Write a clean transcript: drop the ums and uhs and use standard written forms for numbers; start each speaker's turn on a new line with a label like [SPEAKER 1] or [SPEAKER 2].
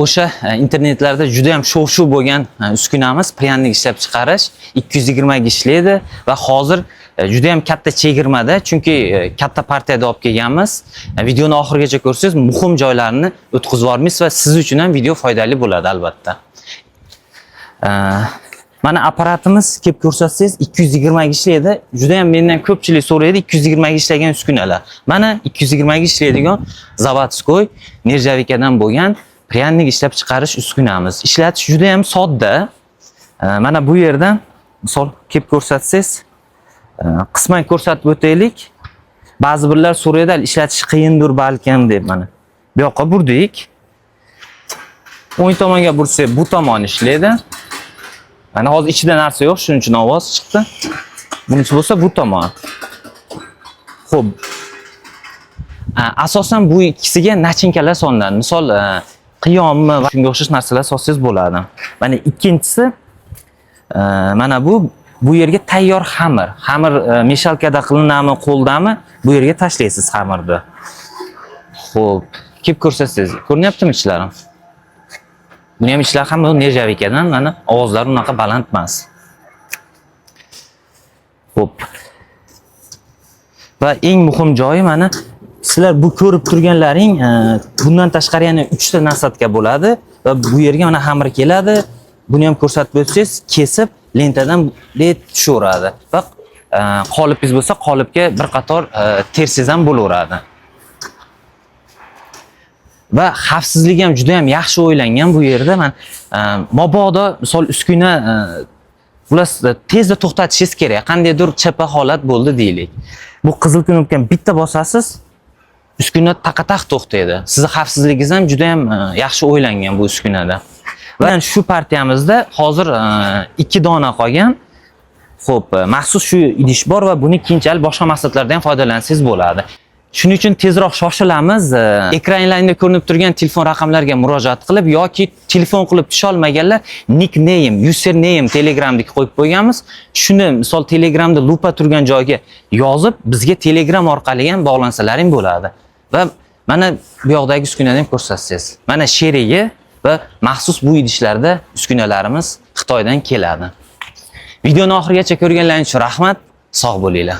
[SPEAKER 1] o'sha internetlarda juda ham shov-shuv bo'lgan uskunamiz pryannik ishlab chiqarish 220 ga ishlaydi va hozir juda ham katta chegirmada, chunki katta partiyada olib kelganmiz. Videoni oxirigacha ko'rsangiz, muhim joylarini o'tkazib yuboramiz va siz uchun ham video foydali bo'ladi albatta. Mana apparatimiz kelib ko'rsatsangiz 220 ga ishlaydi. Juda ham mendan ko'pchilik so'raydi 220 ga ishlagan uskunalar. Mana 220 ga ishlaydigan zavodskoy nержавейкаdan bo'lgan pryannik ishlab chiqarish uskunamiz. Ishlatish juda ham sodda. Mana bu yerdan misol kelib ko'rsatsangiz, qisman ko'rsatib o'taylik. Ba'zi birlar so'raydi, ishlatish qiyindir balkim deb. Mana bu yoqqa burdik. O'ng tomonga bursak, bu tomon ishlaydi. Mana hozir ichida narsa yo'q, shuning uchun ovoz chiqdi. Bunisi bo'lsa bu tomon. Xo'p. Asosan bu ikkisiga nachinkalar solinadi. Misol qiyommi va shunga o'xshash narsalar solsangiz bo'ladi. Mana ikkinchisi mana bu yerga tayyor xamir. Xamir meshalkada qilinadimi, qo'ldami? Bu yerga tashlaysiz xamirni. Xo'p, kelib ko'rsatsangiz, ko'rinyaptimi ishlarim? Buni ham ishlar ham nержавейкаdan, mana ovozlari unaqa baland emas. Xo'p. Va eng muhim joyi mana sizlar bu ko'rib turganlaring, bundan tashqari yana 3 ta nasadka bo'ladi va bu yerga mana xamir keladi. Buni ham ko'rsatib o'tsangiz, kesib lentadan tushaveradi. Va qolipingiz bo'lsa, qolipga bir qator tersangiz ham bo'laveradi. Va xavfsizlik ham juda ham yaxshi o'ylangan bu yerda. Men mabodo misol uskuna ular tezda to'xtatishingiz kerak. Qandaydir chapa holat bo'ldi deylik. Bu qizil knopkani bitta bosasiz, uskuna taqataq to'xtaydi. Sizning xavfsizligingiz ham juda ham yaxshi o'ylangan bu uskunada. Va shu partiyamizda hozir 2 dona qolgan. Xo'p, maxsus shu idish bor va buni keyinchalik boshqa maqsadlarda ham foydalansangiz bo'ladi. Shuning uchun tezroq shoshilamiz. Ekranlaringda ko'rinib turgan telefon raqamlariga murojaat qilib yoki telefon qilib tusha olmaganlar nickname, username Telegramdagi qo'yib qo'yganmiz. Shuni misol Telegramda lupa turgan joyga yozib, bizga Telegram orqali ham bog'lansalaring bo'ladi. Va mana bu yoqdagi uskunani ham ko'rsatsangiz. Mana sherigi va maxsus bu idishlarda uskunalarimiz Xitoydan keladi. Videoni oxirigacha ko'rganlaringiz uchun rahmat. Sog' bo'linglar.